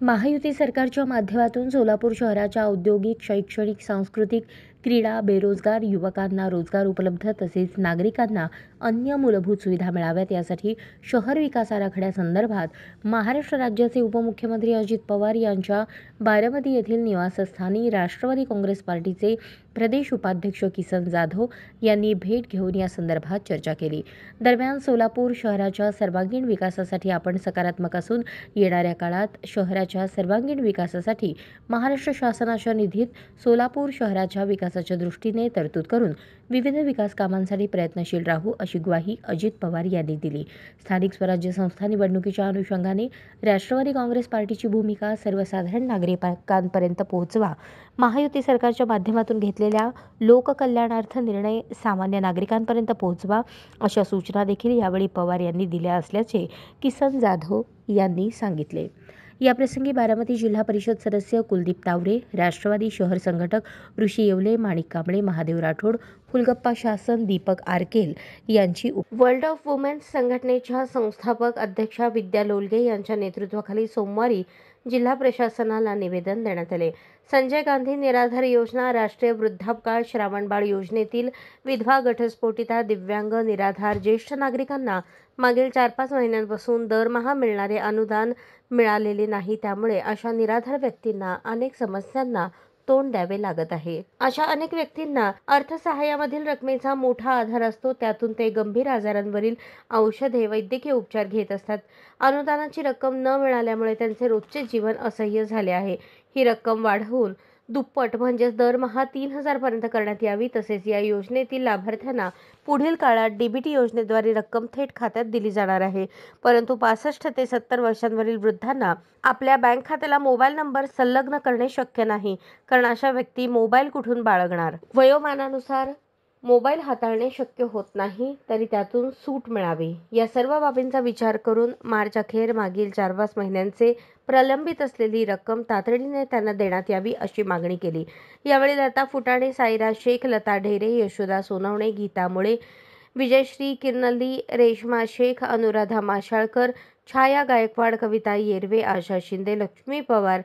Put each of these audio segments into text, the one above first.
महायुती सरकारच्या माध्यमातून सोलापूर शहराच्या औद्योगिक, शैक्षणिक, सांस्कृतिक, क्रीडा, बेरोजगार युवकांना रोजगार उपलब्ध तसेच नागरिकांना अन्य मूलभूत सुविधा मिळाव्यात यासाठी शहर विकास आराखड्यासंदर्भात महाराष्ट्र राज्याचे उपमुख्यमंत्री अजित पवार यांच्या बारामती येथील निवासस्थानी राष्ट्रवादी काँग्रेस पार्टीचे प्रदेश उपाध्यक्ष किसन जाधव यांनी भेट घेऊन या संदर्भात चर्चा केली। दरम्यान सोलापूर शहराच्या सर्वांगीण विकासासाठी आपण सकारात्मक असून येणाऱ्या काळात शहराच्या सर्वांगीण विकासासाठी महाराष्ट्र शासनाच्या निधीत सोलापूर शहराच्या विकासाच्या दृष्टीने तरतूद करून विविध विकास कामांसाठी प्रयत्नशील राहू अशी ग्वाही अजित पवार यांनी दिली। स्थानिक स्वराज्य संस्था निवडणुकीच्या अनुषंगाने राष्ट्रवादी काँग्रेस पार्टीची भूमिका सर्वसाधारण नागरिकांपर्यंत पोहोचवा, महायुती सरकारच्या माध्यमातून घेतलेल्या लोककल्याणार्थ निर्णय सामान्य नागरिकांपर्यंत पोहोचवा अशा सूचना देखील यावेळी पवार यांनी दिल्या असल्याचे किसन जाधव यांनी सांगितले। याप्रसंगी बारामती जिल्हा परिषद सदस्य कुलदीप तावरे, राष्ट्रवादी शहर संघटक ऋषी येवले, माणिक कांबळे, महादेव राठोड, फुलगप्पा शासन, दीपक आरकेल यांची वर्ल्ड ऑफ वुमेन्स संघटनेच्या संस्थापक अध्यक्षा विद्या लोलगे यांच्या नेतृत्वाखाली सोमवारी जिल्हा प्रशासनाला निवेदन देण्यात आले। संजय गांधी निराधार योजना, राष्ट्रीय वृद्धापकाळ श्रावणबाळ योजनेतील विधवा, घटस्फोटिता, दिव्यांग, निराधार ज्येष्ठ नागरिकांना मागील 4-5 महिन्यांपासून दरमहा मिळणारे अनुदान मिळालेले नाही, त्यामुळे अशा निराधार व्यक्तींना अनेक समस्यांना तोंड द्यावे लागत आहे। अशा अनेक व्यक्तींना अर्थसहाय्यामधील रकमेचा मोठा आधार असतो, त्यातून ते गंभीर आजारांवरील औषधे, वैद्यकीय उपचार घेत असतात। अनुदानाची रक्कम न मिळाल्यामुळे त्यांचे रोजचे जीवन असह्य झाले आहे। ही रक्कम वाढवून दुप्पट म्हणजेच दरमहा 3,000 पर्यंत करण्यात यावी। तसेच या योजनेतील लाभार्थ्यांना पुढील काळात डीबीटी योजनेद्वारे रक्कम थेट खात्यात दिली जाणार आहे। परंतु 65 ते 70 वर्षांवरील वृद्धांना आपल्या बँक खात्याला मोबाईल नंबर संलग्न करणे शक्य नाही, कारण अशा व्यक्ती मोबाईल कुठून बाळगणार। वयोमानानुसार मोबाईल हाताळणे शक्य होत नाही, तरी त्यातून सूट मिळावी। या सर्व बाबींचा विचार करून मार्च अखेर मागील 4-5 महिन्यांचे प्रलंबित असलेली रक्कम तातडीने त्यांना देण्यात यावी अशी मागणी केली। यावेळी लता फुटाणे, साईराज शेख, लता ढेरे, यशोदा सोनवणे, गीता मुळे, विजयश्री किर्नल्ली, रेश्मा शेख, अनुराधा माशाळकर, छाया गायकवाड, कविता येरवे, आशा शिंदे, लक्ष्मी पवार,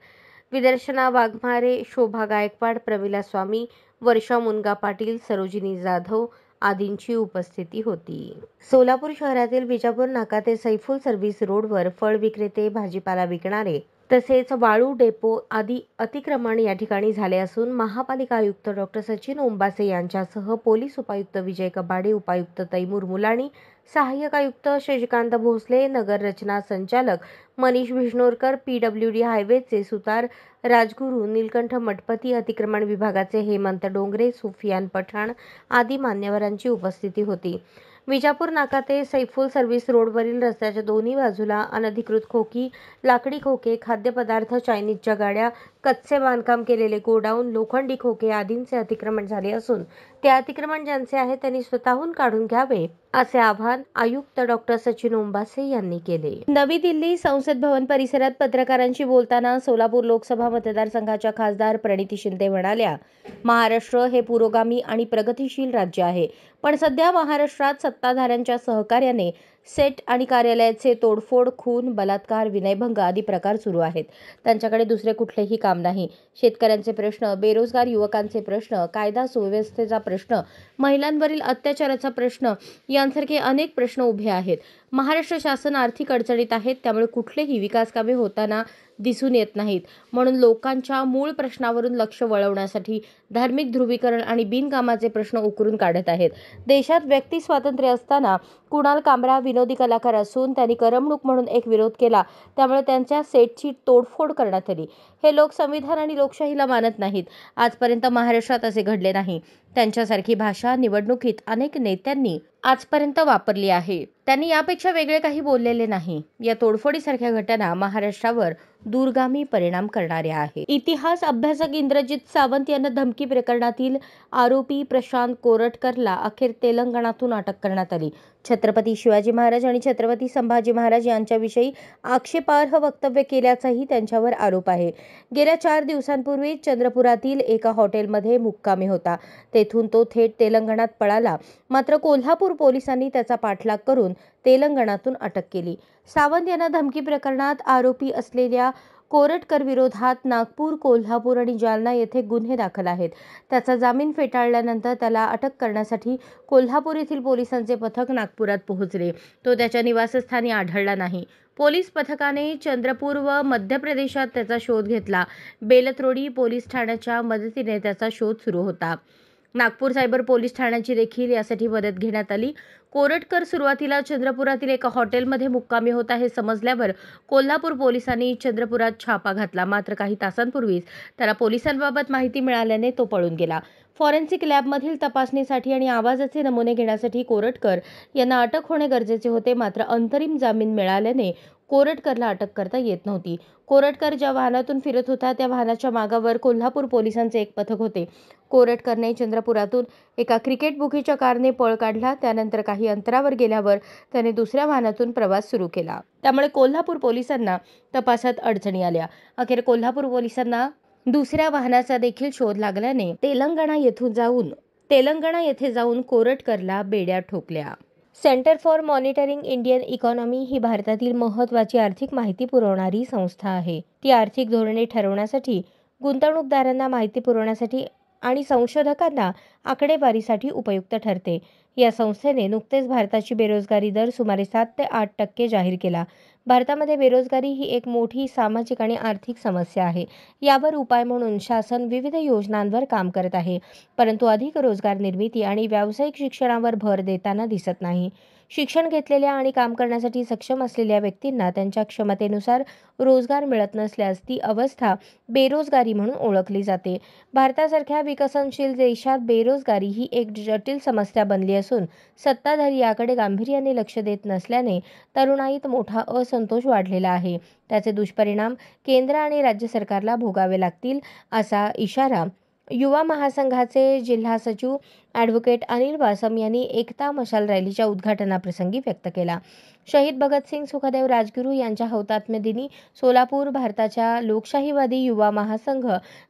विदर्शना वाघमारे, शोभा गायकवाड, प्रमिला स्वामी, वर्षा मुनगा पाटील, सरोजिनी जाधव आदींची उपस्थिती होती। सोलापूर शहरातील विजापूर नाका ते सैफुल सर्व्हिस रोडवर फळ विक्रेते, भाजीपाला विकणारे तसेच वाळू डेपो आदी अतिक्रमण या ठिकाणी झाले असून महापालिका आयुक्त डॉ. सचिन ओंबासे यांच्यासह पोलीस उपायुक्त विजय कबाडे, उपायुक्त तैमूर मुलाणी, सहाय्यक आयुक्त शशिकांत भोसले, नगर रचना संचालक मनीष भिजनोरकर, पीडब्ल्यूडी हायवेचे सुतार राजगुरू, नीलकंठ मठपती, अतिक्रमण विभागाचे हेमंत डोंगरे, सुफियान पठाण आदी मान्यवरांची उपस्थिती होती। विजापूर नाका ते सैफुल सर्व्हिस रोडवरील रस्त्याच्या दोन्ही बाजूला अनधिकृत खोकी, लाकडी खोके, खाद्यपदार्थ, चायनीजच्या गाड्या, कच्चे बांधकाम केलेले गोडाऊन, लोखंडी खोके आदींचे अतिक्रमण झाले असून ते अतिक्रमण ज्यांचे आहे त्यांनी स्वतःहून काढून घ्यावे असे आवाहन आयुक्त डॉ. सचिन ओंबासे यांनी केले। नवी दिल्ली संसद भवन परिसरात पत्रकारांशी बोलताना सोलापूर लोकसभा मतदारसंघाच्या खासदार प्रणिती शिंदे म्हणाल्या, महाराष्ट्र हे पुरोगामी आणि प्रगतिशील राज्य आहे, पण सध्या महाराष्ट्रात सत्ताधाऱ्यांच्या सहकार्याने सेट आणि कार्यालयाचे तोडफोड, खून, बलात्कार, विनयभंग आदी प्रकार सुरू आहेत। त्यांच्याकडे दुसरे कुठलेही काम नाही। शेतकऱ्यांचे प्रश्न, बेरोजगार युवकांचे प्रश्न, कायदा सुव्यवस्थेचा प्रश्न, महिलांवरील अत्याचाराचा प्रश्न यांसारखे अनेक प्रश्न उभे आहेत। महाराष्ट्र शासन आर्थिक अडचणीत आहेत, त्यामुळे कुठलेही विकास कामे होताना दिसून येत नाहीत। म्हणून लोकांच्या मूळ प्रश्नावरून लक्ष वळवण्यासाठी धार्मिक ध्रुवीकरण आणि बिनकामाचे प्रश्न उकरून काढत आहेत। देशात व्यक्ती स्वातंत्र्य असताना कुणाल कामरा विनोदी कलाकार असून त्यांनी करमणूक म्हणून एक विरोध केला, त्यामुळे त्यांच्या सेटची तोडफोड करण्यात आली। हे लोक संविधान आणि लोकशाहीला मानत नाहीत। आजपर्यंत महाराष्ट्रात असे घडले नाही। त्यांच्यासारखी भाषा निवडणुकीत अनेक नेत्यांनी आजपर्यंत वापरली आहे। त्यांनी यापेक्षा वेगळे काही बोललेले नाही। या तोडफोडीसारख्या घटना महाराष्ट्रावर दूरगामी परिणाम करणाऱ्या आहेत। इतिहास अभ्यासक इंद्रजित सावंत यांना धमकी प्रकरणातील आरोपी प्रशांत कोरटकरला अखेर तेलंगणातून अटक करण्यात आली। छत्रपती शिवाजी महाराज आणि छत्रपती संभाजी महाराज यांच्याविषयी आक्षेपार्ह वक्तव्य केल्याचाही त्यांच्यावर आरोप आहे। गेल्या 4 दिवसांपूर्वी चंद्रपुरातील एका हॉटेलमध्ये मुक्कामी होता। तेथून तो थेट तेलंगणात पळाला, मात्र कोल्हापूर पोलिसांनी त्याचा पाठलाग करून तेलंगणातून अटक केली। सावंत यांना धमकी प्रकरणात आरोपी असलेल्या कोरटकर विरोधात नागपूर, कोल्हापूर आणि जालना येथे गुन्हे दाखल आहेत. त्याचा जामीन फेटाळल्यानंतर त्याला अटक करण्यासाठी कोल्हापूर येथील पोलिसांचे पथक नागपुरात पोहोचले. तो त्याच्या निवासस्थानी आढळला नाही. पोलीस पथकाने चंद्रपूर व मध्य प्रदेशात त्याचा शोध घेतला. बेलत्रोडी पोलीस ठाण्याच्या मदतीने त्याचा शोध सुरू होता. नागपूर सायबर पोलीस ठाण्याची देखील यासाठी मदत घेण्यात आली. कोरटकर सुरुवातीला चंद्रपुरातील एका हॉटेलमध्ये मुक्कामी होता हे समजल्यावर कोल्हापूर पोलिसांनी चंद्रपुरात छापा घातला. मात्र काही तासांपूर्वीच त्याला पोलिसांबाबत माहिती मिळाल्याने तो पळून गेला. फॉरेन्सिक लॅबमधील तपासणीसाठी आणि आवाजाचे नमुने घेण्यासाठी कोरटकर यांना अटक होणे गरजेचे होते. मात्र अंतरिम जामीन मिळाल्याने कोरटकरला अटक करता येत नव्हती. कोरटकर ज्या वाहनातून फिरत होता त्या वाहनाच्या मागावर कोल्हापूर पोलिसांचे एक पथक होते. कोरटकरने चंद्रपुरातून एका क्रिकेट बुकीच्या कारने पळ काढला. त्यानंतर काही अंतरावर गेल्यावर त्याने दुसऱ्या वाहनातून प्रवास सुरू केला. त्यामुळे कोल्हापूर पोलिसांना तपासात अडचणी आल्या. अखेर कोल्हापूर पोलिसांना दुसऱ्या वाहनाचा देखील शोध लागल्याने तेलंगणा येथे जाऊन कोरटकरला बेड्या ठोकल्या. Centre for monitoring Indian economy ही भारतातील महत्त्वाची आर्थिक माहिती पुरवणारी संस्था आहे. ती आर्थिक धोरणे ठरवण्यासाठी, गुंतवणूकदारांना माहिती पुरवण्यासाठी आणि संशोधकांना आकडेवारीसाठी उपयुक्त ठरते. या संस्थेने नुकतेच भारताची बेरोजगारी दर सुमारे 7 ते 8% जाहीर केला. भारतामध्ये बेरोजगारी ही एक मोठी सामाजिक आणि आर्थिक समस्या आहे. यावर उपाय म्हणून शासन विविध योजनांवर काम करत आहे, परंतु अधिक रोजगार निर्मिती आणि व्यावसायिक शिक्षणावर भर देताना दिसत नाही. शिक्षण घेतलेल्या आणि काम करण्यासाठी सक्षम असलेल्या व्यक्तींना त्यांच्या क्षमतेनुसार रोजगार मिळत नसल्यास ती अवस्था बेरोजगारी म्हणून ओळखली जाते. भारतासारख्या विकसनशील देशात बेरोजगारी ही एक जटिल समस्या बनली असून सत्ताधारी याकडे गांभीर्याने लक्ष देत नसल्याने तरुणाईत मोठा असंतोष वाढलेला आहे. त्याचे दुष्परिणाम केंद्र आणि राज्य सरकारला भोगावे लागतील, असा इशारा युवा महासंघाचे जिल्हा सचिव ॲडव्होकेट अनिल वासम यांनी एकता मशाल रॅलीच्या उद्घाटनाप्रसंगी व्यक्त केला. शहीद भगतसिंग सुखदेव राजगुरू यांच्या हौतात्म्य दिनी सोलापूर भारताच्या लोकशाहीवादी युवा महासंघ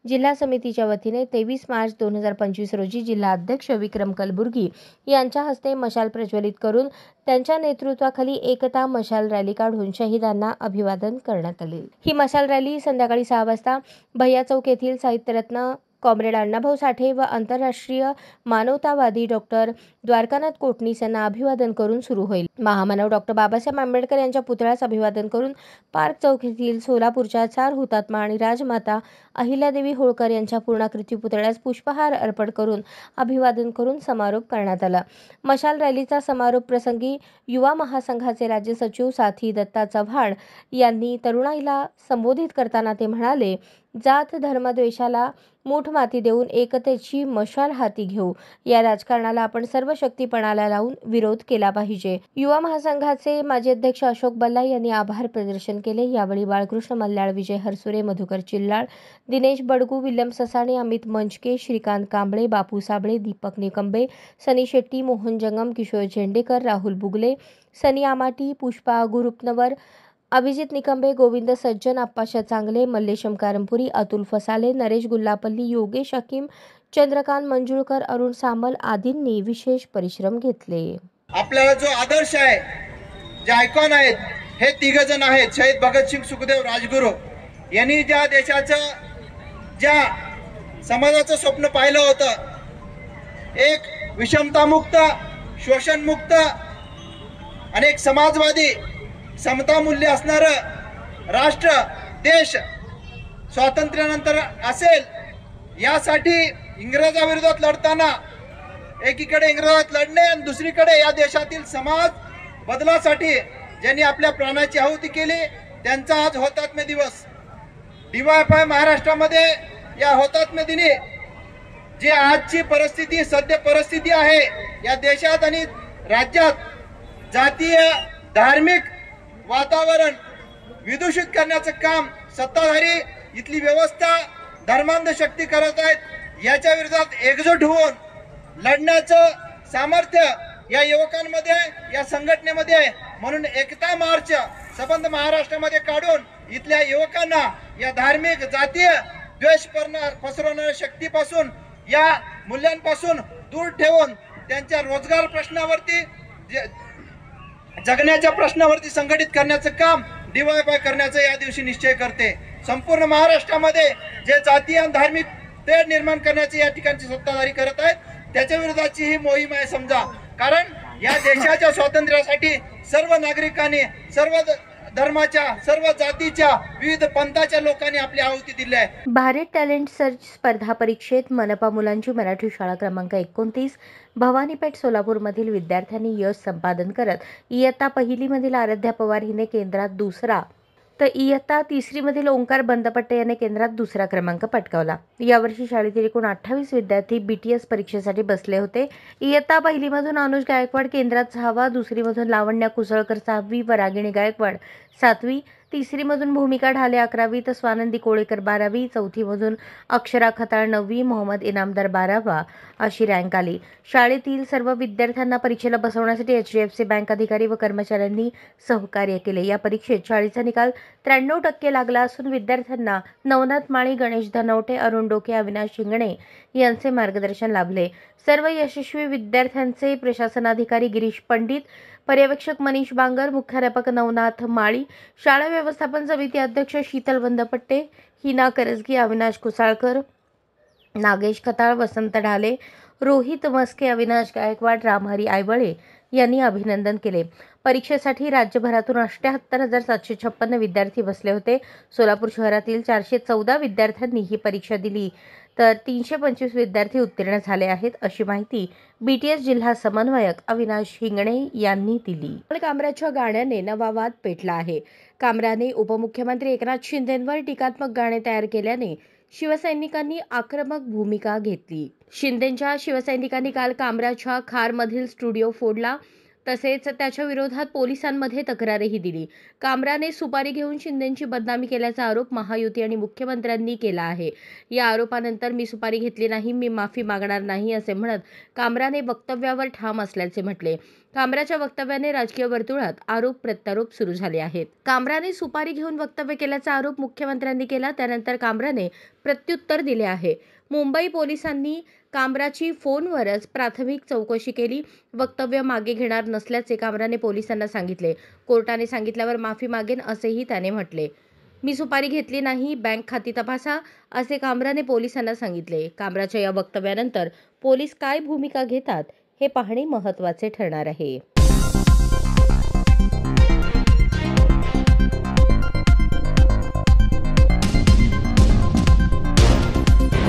जिल्हा समितीच्या वतीने 23 मार्च 2025 रोजी जिल्हा अध्यक्ष विक्रम कलबुर्गी यांच्या हस्ते मशाल प्रज्वलित करून त्यांच्या नेतृत्वाखाली एकता मशाल रॅली काढून शहीदांना अभिवादन करण्यात आले. ही मशाल रॅली संध्याकाळी 6 वाजता भैया चौक येथील साहित्यरत्न कॉम्रेड अण्णाभाऊ साठे व आंतरराष्ट्रीय मानवतावादी डॉक्टर द्वारकानाथ कोटणीस यांना अभिवादन करून सुरू होईल. महामानव डॉक्टर बाबासाहेब आंबेडकर यांच्या पुतळ्यास अभिवादन करून पार्क चौक येथील सोलापूरच्या 4 हुतात्मा आणि राजमाता अहिल्यादेवी होळकर यांच्या पूर्णाकृती पुतळ्यास पुष्पहार अर्पण करून अभिवादन करून समारोप करण्यात आला. मशाल रॅलीचा समारोप प्रसंगी युवा महासंघाचे राज्य सचिव साथी दत्ता चव्हाण यांनी तरुणाईला संबोधित करताना ते म्हणाले, जात धर्म द्वेषाला मूठ माती देऊन एकतेची मशाल हाती घेऊ. या राजकारणाला आपण सर्व शक्तीपणाला लावून विरोध केला पाहिजे. युवा महासंघाचे माजी अध्यक्ष अशोक बल्ला यांनी आभार प्रदर्शन केले. यावेळी बाळकृष्ण मल्ल्याळ, विजय हरसुरे, मधुकर चिल्लाळ, दिनेश बडगू, विल्यम ससाणे, अमित मंचके, श्रीकांत कांबळे, बापू साबळे, दीपक निकंबे, सनी शेट्टी, मोहन जंगम, किशोर झेंडेकर, राहुल बुगले, सनी आमाटी, पुष्पा गुरुपनवर, अभिजित निकंबे, गोविंद सज्जन, आप्पाशा चांगले, मल्लेशम कारंपुरी, अतुल फसाले, नरेश गुल्लापल्ली, योगेश हकीम, चंद्रकांत मंजुळकर, अरुण सामल आदींनी विशेष परिश्रम घेतले. आपल्याला जो आदर्श आहे, जे आयकॉन आहेत, हे 3 जण आहेत. शहीद भगतसिंग सुखदेव राजगुरू यांनी ज्या देशाचं, ज्या समाजाचं स्वप्न पाहिलं होतं, एक विषमतामुक्त, शोषणमुक्त आणि एक समाजवादी समता मूल्य असणारं राष्ट्र, देश स्वातंत्र्यानंतर असेल, यासाठी इंग्रजाविरोधात लढताना एकीकडे इंग्रजात लढणे आणि दुसरीकडे या देशातील समाज बदलासाठी ज्यांनी आपल्या प्राणाची आहुती केली, त्यांचा आज हुतात्म्य दिवस. DYFI महाराष्ट्रामध्ये या हुतात्म्य दिनी जी आजची परिस्थिती, सध्या परिस्थिती आहे या देशात आणि राज्यात, जातीय धार्मिक वातावरण विदूषित करण्याचं काम सत्ताधारी, इथली व्यवस्था, धर्मांध शक्ती करत आहेत. याच्या विरोधात एकजूट होऊन लढण्याचं सामर्थ्य या युवकांमध्ये, या संघटनेमध्ये आहे. म्हणून एकता मार्च संबंध महाराष्ट्रामध्ये काढून इथल्या युवकांना या धार्मिक, जातीय द्वेष पसरवणाऱ्या शक्तीपासून, या मूल्यांपासून दूर ठेवून त्यांच्या रोजगार प्रश्नावरती, जगण्याच्या प्रश्नावरती संघटित करण्याचं काम DYFI करण्याचा या दिवशी निश्चय करते. संपूर्ण महाराष्ट्रामध्ये जे जातीय आणि धार्मिक तेढ निर्माण करण्याचे या ठिकाणची सत्ताधारी करत आहेत त्याच्या विरोधाची ही मोहीम आहे समजा. कारण या देशाच्या स्वातंत्र्यासाठी सर्व नागरिकांनी, सर्व धर्माच्या, सर्व जातीच्या, विविध पंथाच्या लोकांनी आपली आहुती दिली आहे. भारत टॅलेंट सर्च स्पर्धा परीक्षेत मनपा मुलांची मराठी शाळा क्रमांक 29 भवानीपेठ सोलापूरमधील विद्यार्थ्यांनी यश संपादन करत इयत्ता पहिलीमधील आराध्या पवार हिने केंद्रात दुसरा तर इयत्ता तिसरीमधील ओंकार बंदपट्टे याने केंद्रात दुसरा क्रमांक पटकावला. यावर्षी शाळेतील एकूण 28 विद्यार्थी BTS परीक्षेसाठी बसले होते. इयत्ता पहिलीमधून अनुज गायकवाड केंद्रात 6वा, दुसरीमधून लावण्या कुसळकर 6वी व रागिणी गायकवाड 7वी, तिसरीमधून भूमिका ढाले 11वी तर स्वानंदी कोळेकर 12वी, चौथीमधून अक्षरा खताळ 9वी, मोहम्मद इनामदार 12वा अशी रँक आली. शाळेतील सर्व विद्यार्थ्यांना परीक्षेला बसवण्यासाठी HDFC बँक अधिकारी व कर्मचाऱ्यांनी सहकार्य केले. या परीक्षेत शाळेचा निकाल 93% लागला असून विद्यार्थ्यांना नवनाथ माळी, गणेश धनवटे, अरुण डोके, अविनाश शिंगणे यांचे मार्गदर्शन लाभले. सर्व यशस्वी विद्यार्थ्यांचे प्रशासनाधिकारी गिरीश पंडित, पर्यवेक्षक मनीष बांगर, मुख्याध्यापक नवनाथ माळी, शाळा व्यवस्थापन समिती अध्यक्ष शीतल बंदपट्टे, हिना करजगी, अविनाश कुसाळकर, नागेश खताळ, वसंत ढाले, रोहित मस्के, अविनाश गायकवाड, रामहरी आयवळे यांनी अभिनंदन केले. परीक्षेसाठी राज्यभरातून 78,756 विद्यार्थी बसले होते. सोलापूर शहरातील 414 विद्यार्थ्यांनी ही परीक्षा दिली तर 325 विद्यार्थी उत्तीर्ण झाले आहेत अशी माहिती BTS जिल्हा समन्वयक अविनाश हिंगणे यांनी दिली. कामराच्या गाण्याने नवा वाद पेटला आहे. कामराने उपमुख्यमंत्री एकनाथ शिंदेंवर टीकात्मक गाणे तयार केल्याने शिवसैनिकांनी आक्रमक भूमिका घेतली. शिंदेंच्या शिवसैनिकांनी काल कामराच्या खारमधील स्टुडिओ फोडला. तसेच त्याच्या विरोधात पोलिसांमध्ये तक्रारही दिली. कामराने सुपारी घेऊन शिंदेंची बदनामी केल्याचा आरोप महायुती आणि मुख्यमंत्र्यांनी केला आहे. या आरोपानंतर मी सुपारी घेतली नाही, मी माफी मागणार नाही असे म्हणत कामराने वक्तव्यावर ठाम असल्याचे म्हटले. कामराच्या वक्तव्याने राजकीय वर्तुळात आरोप प्रत्यारोप सुरू झाले आहेत. कामराने सुपारी घेऊन वक्तव्य केल्याचा आरोप मुख्यमंत्र्यांनी केला. त्यानंतर कामराने प्रत्युत्तर दिले आहे. मुंबई पोलिसांनी कामराची फोनवरच प्राथमिक चौकशी केली. वक्तव्य मागे घेणार नसल्याचे कामराने पोलिसांना सांगितले. कोर्टाने सांगितल्यावर माफी मागेन असेही त्याने म्हटले. मी सुपारी घेतली नाही, बँक खाती तपासा असे कामराने पोलिसांना सांगितले. कामराच्या या वक्तव्यानंतर पोलीस काय भूमिका घेतात हे पाहणे महत्त्वाचे ठरणार आहे.